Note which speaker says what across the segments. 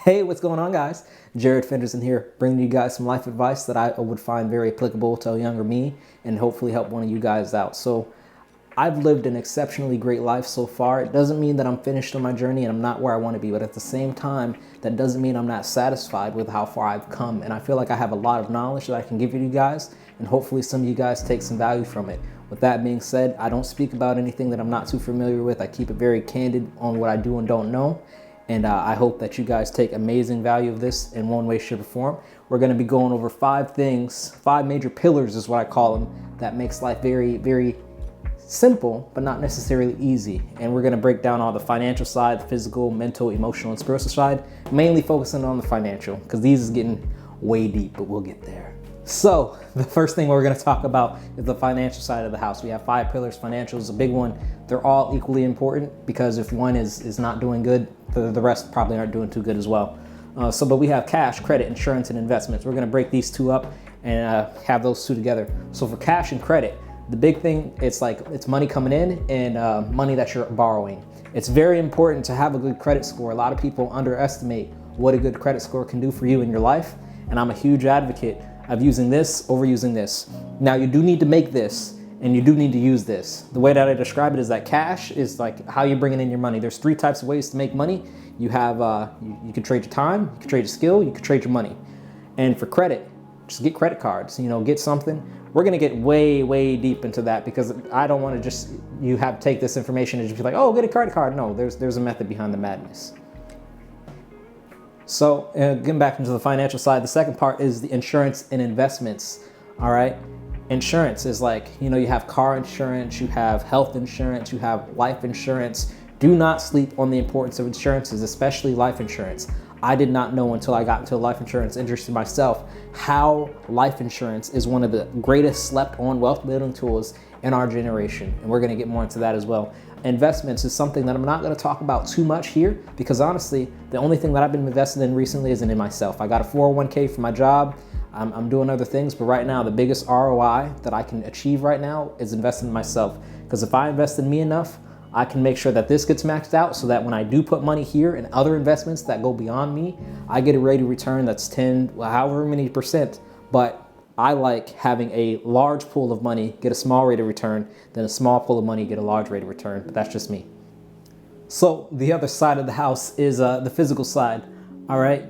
Speaker 1: Hey, what's going on, guys? Jerid Fenderson here, bringing you guys some life advice that I would find very applicable to a younger me and hopefully help one of you guys out. So I've lived an exceptionally great life so far. It doesn't mean that I'm finished on my journey and I'm not where I want to be, but at the same time, that doesn't mean I'm not satisfied with how far I've come. And I feel like I have a lot of knowledge that I can give you guys, and hopefully some of you guys take some value from it. With that being said, I don't speak about anything that I'm not too familiar with. I keep it very candid on what I do and don't know. And I hope that you guys take amazing value of this in one way, shape, or form. We're going to be going over 5 things, 5 major pillars is what I call them, that makes life very, very simple, but not necessarily easy. And we're going to break down all the financial side, the physical, mental, emotional, and spiritual side, mainly focusing on the financial, because these is getting way deep, but we'll get there. So the first thing we're going to talk about is the financial side of the house. We have 5 pillars. Financial is a big one. They're all equally important because if one is not doing good, the rest probably aren't doing too good as well. But we have cash, credit, insurance, and investments. We're going to break these 2 up and have those 2 together. So for cash and credit, the big thing, it's money coming in and money that you're borrowing. It's very important to have a good credit score. A lot of people underestimate what a good credit score can do for you in your life. And I'm a huge advocate of using this over using this. Now, you do need to make this and you do need to use this. The way that I describe it is that cash is like how you're bringing in your money. There's 3 types of ways to make money. You have, you can trade your time, you can trade your skill, you can trade your money. And for credit, just get credit cards, get something. We're gonna get way, way deep into that because I don't wanna just, you have to take this information and just be like, oh, get a credit card. No, there's a method behind the madness. So getting back into the financial side, the second part is the insurance and investments, all right? Insurance is like, you have car insurance, you have health insurance, you have life insurance. Do not sleep on the importance of insurances, especially life insurance. I did not know until I got into the life insurance industry myself how life insurance is one of the greatest slept on wealth building tools in our generation. And we're gonna get more into that as well. Investments is something that I'm not going to talk about too much here because honestly, the only thing that I've been invested in recently isn't in myself. I got a 401k for my job. I'm doing other things, but right now the biggest ROI that I can achieve right now is investing in myself. Because if I invest in me enough, I can make sure that this gets maxed out so that when I do put money here and other investments that go beyond me, I get a rate of return that's 10, however many percent, but I like having a large pool of money, get a small rate of return, then a small pool of money, get a large rate of return, but that's just me. So the other side of the house is the physical side, all right?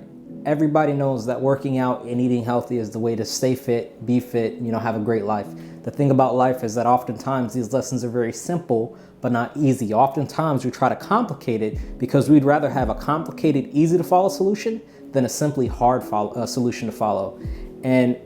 Speaker 1: Everybody knows that working out and eating healthy is the way to stay fit, be fit, have a great life. The thing about life is that oftentimes these lessons are very simple, but not easy. Oftentimes we try to complicate it because we'd rather have a complicated, easy to follow solution than a simply hard solution to follow. And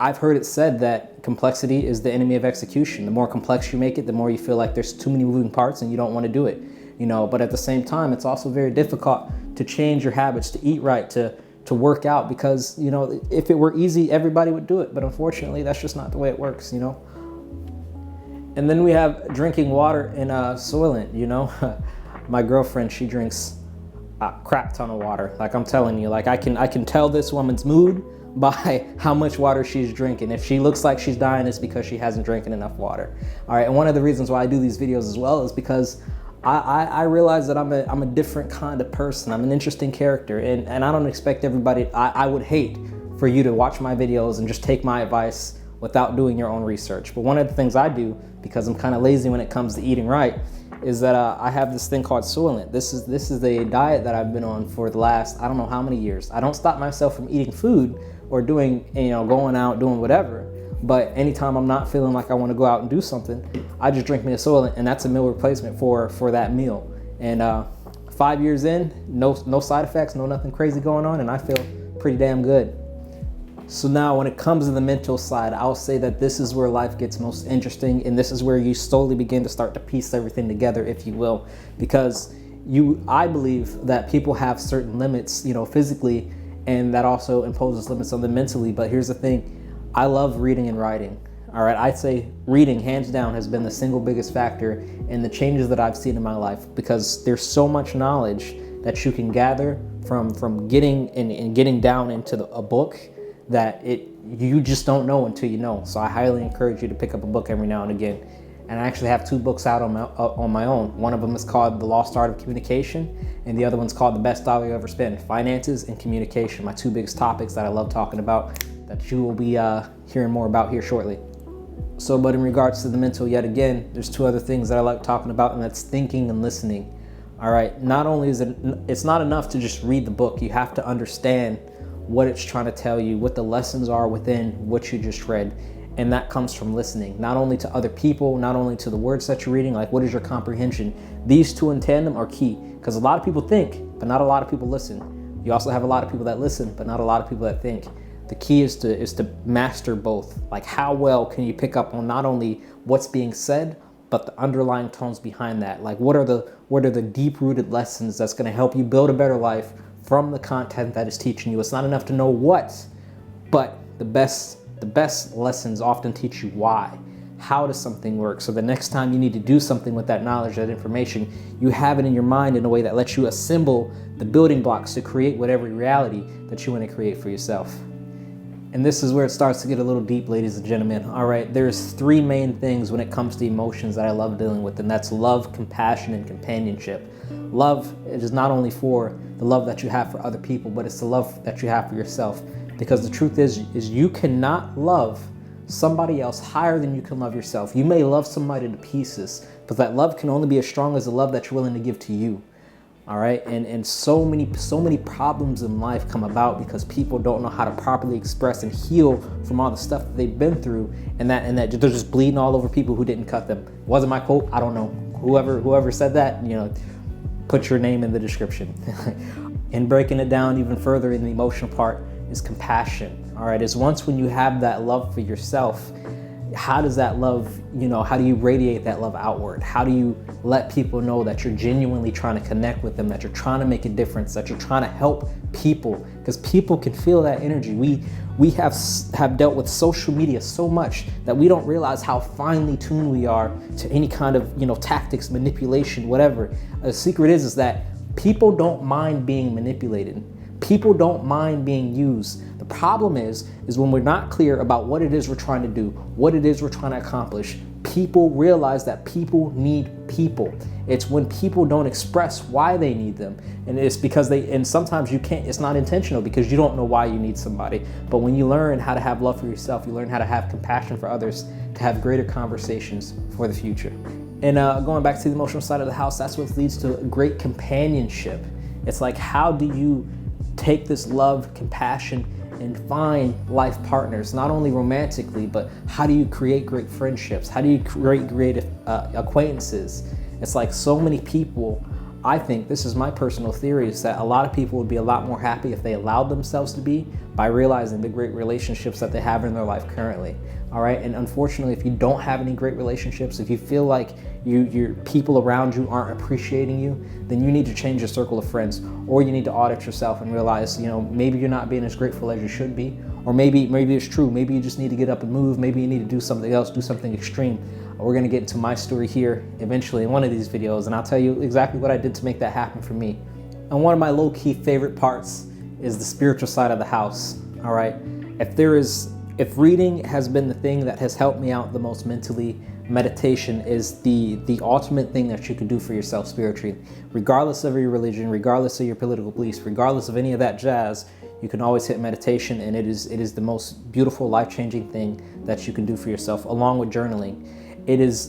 Speaker 1: I've heard it said that complexity is the enemy of execution. The more complex you make it, the more you feel like there's too many moving parts and you don't want to do it. But at the same time, it's also very difficult to change your habits, to eat right, to work out because, if it were easy, everybody would do it. But unfortunately, that's just not the way it works, And then we have drinking water and Soylent, My girlfriend, she drinks a crap ton of water. Like I'm telling you, like I can tell this woman's mood by how much water she's drinking. If she looks like she's dying, it's because she hasn't drinking enough water. All right, and one of the reasons why I do these videos as well is because I realize that I'm a different kind of person. I'm an interesting character, and I don't expect everybody, I would hate for you to watch my videos and just take my advice without doing your own research. But one of the things I do, because I'm kind of lazy when it comes to eating right, is that I have this thing called Soylent. This is a diet that I've been on for the last, I don't know how many years. I don't stop myself from eating food or doing, going out, doing whatever. But anytime I'm not feeling like I want to go out and do something, I just drink me a Soylent, and that's a meal replacement for that meal. And 5 years in, no side effects, no nothing crazy going on, and I feel pretty damn good. So now when it comes to the mental side, I'll say that this is where life gets most interesting, and this is where you slowly begin to start to piece everything together, if you will, because I believe that people have certain limits, physically, and that also imposes limits on them mentally. But here's the thing, I love reading and writing. All right, I'd say reading, hands down, has been the single biggest factor in the changes that I've seen in my life because there's so much knowledge that you can gather from getting down into a book that you just don't know until you know. So I highly encourage you to pick up a book every now and again. And I actually have 2 books out on my own. One of them is called The Lost Art of Communication, and the other one's called The Best Dollar You Ever Spent: Finances and Communication, my 2 biggest topics that I love talking about, that you will be hearing more about here shortly. So, but in regards to the mental, yet again, there's 2 other things that I like talking about, and that's thinking and listening. All right, not only is it's not enough to just read the book, you have to understand what it's trying to tell you, what the lessons are within what you just read. And that comes from listening, not only to other people, not only to the words that you're reading, like what is your comprehension? These 2 in tandem are key, because a lot of people think, but not a lot of people listen. You also have a lot of people that listen, but not a lot of people that think. The key is to master both. Like, how well can you pick up on not only what's being said, but the underlying tones behind that? Like, what are the deep-rooted lessons that's going to help you build a better life from the content that is teaching you? It's not enough to know what, but the best lessons often teach you why. How does something work? So the next time you need to do something with that knowledge, that information, you have it in your mind in a way that lets you assemble the building blocks to create whatever reality that you want to create for yourself. And this is where it starts to get a little deep, ladies and gentlemen. All right, there's 3 main things when it comes to emotions that I love dealing with, and that's love, compassion, and companionship. Love is not only for the love that you have for other people, but it's the love that you have for yourself. Because the truth is you cannot love somebody else higher than you can love yourself. You may love somebody to pieces, but that love can only be as strong as the love that you're willing to give to you. All right, and so many problems in life come about because people don't know how to properly express and heal from all the stuff that they've been through, and that they're just bleeding all over people who didn't cut them. Wasn't my quote? I don't know. Whoever said that, put your name in the description. And breaking it down even further in the emotional part is compassion. All right, is once when you have that love for yourself, how does that love, how do you radiate that love outward? How do you let people know that you're genuinely trying to connect with them, that you're trying to make a difference, that you're trying to help people? Because people can feel that energy. We have dealt with social media so much that we don't realize how finely tuned we are to any kind of, tactics, manipulation, whatever. The secret is that people don't mind being manipulated. People don't mind being used. The problem is when we're not clear about what it is we're trying to do, what it is we're trying to accomplish, people realize that people need people. It's when people don't express why they need them. And it's because and sometimes you can't, it's not intentional because you don't know why you need somebody. But when you learn how to have love for yourself, you learn how to have compassion for others, to have greater conversations for the future. And going back to the emotional side of the house, that's what leads to great companionship. It's like, how do you take this love, compassion, and find life partners, not only romantically, but how do you create great friendships? How do you create great acquaintances? It's like so many people, I think, this is my personal theory, is that a lot of people would be a lot more happy if they allowed themselves to be, by realizing the great relationships that they have in their life currently. All right, and unfortunately, if you don't have any great relationships, if you feel like your people around you aren't appreciating you, then you need to change your circle of friends, or you need to audit yourself and realize, maybe you're not being as grateful as you should be, or maybe it's true. Maybe you just need to get up and move. Maybe you need to do something else, do something extreme. We're gonna get into my story here eventually in one of these videos, and I'll tell you exactly what I did to make that happen for me. And one of my low-key favorite parts is the spiritual side of the house. All right, if reading has been the thing that has helped me out the most mentally, meditation is the ultimate thing that you can do for yourself spiritually. Regardless of your religion, regardless of your political beliefs, regardless of any of that jazz, you can always hit meditation, and it is the most beautiful, life-changing thing that you can do for yourself, along with journaling.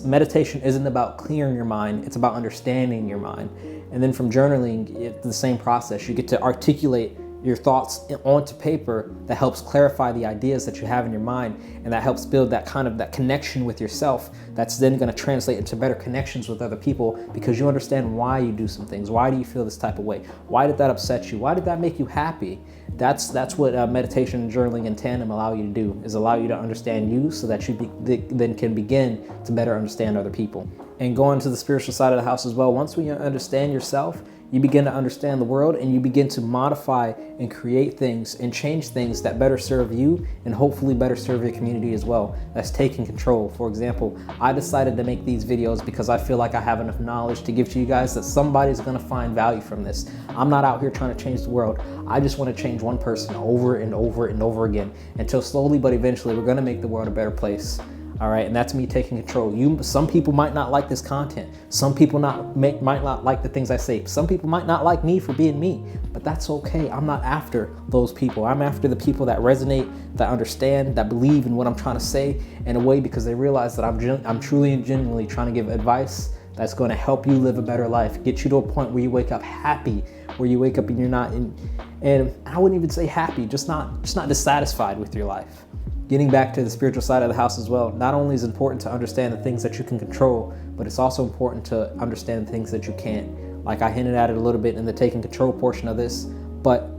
Speaker 1: Meditation isn't about clearing your mind, it's about understanding your mind. And then from journaling, it's the same process. You get to articulate your thoughts onto paper that helps clarify the ideas that you have in your mind, and that helps build that connection with yourself that's then going to translate into better connections with other people, because you understand why you do some things. Why do you feel this type of way? Why did that upset you? Why did that make you happy? That's what meditation and journaling in tandem allow you to do, is allow you to understand you so that you then can begin to better understand other people. And going to the spiritual side of the house as well, once you understand yourself, you begin to understand the world, and you begin to modify and create things and change things that better serve you and hopefully better serve your community as well. That's taking control. For example, I decided to make these videos because I feel like I have enough knowledge to give to you guys that somebody's gonna find value from this. I'm not out here trying to change the world. I just want to change one person over and over and over again, until slowly but eventually we're gonna make the world a better place. All right, and that's me taking control. Some people might not like this content. Some people might not like the things I say. Some people might not like me for being me, but that's okay. I'm not after those people. I'm after the people that resonate, that understand, that believe in what I'm trying to say in a way because they realize that I'm truly and genuinely trying to give advice that's going to help you live a better life, get you to a point where you wake up happy, where you wake up and you're not in, and I wouldn't even say happy, just not dissatisfied with your life. Getting back to the spiritual side of the house as well, not only is it important to understand the things that you can control, but it's also important to understand the things that you can't. Like I hinted at it a little bit in the taking control portion of this, but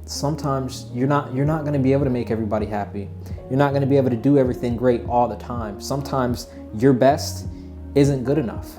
Speaker 1: sometimes you're not going to be able to make everybody happy. You're not going to be able to do everything great all the time. Sometimes your best isn't good enough,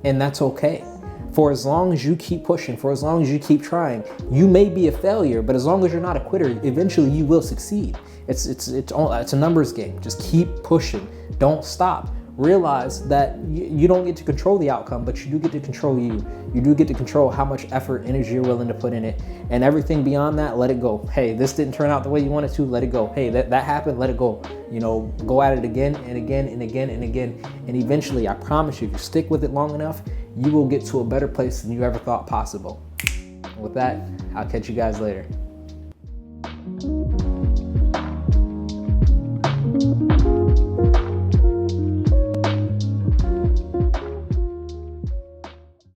Speaker 1: and that's okay. For as long as you keep pushing, for as long as you keep trying, you may be a failure, but as long as you're not a quitter, eventually you will succeed. It's a numbers game. Just keep pushing. Don't stop. Realize that you don't get to control the outcome, but you do get to control you. You do get to control how much effort, energy you're willing to put in it. And everything beyond that, let it go. Hey, this didn't turn out the way you wanted to, let it go. Hey, that happened, let it go. Go at it again and again and again and again. And eventually, I promise you, if you stick with it long enough, you will get to a better place than you ever thought possible. With that, I'll catch you guys later.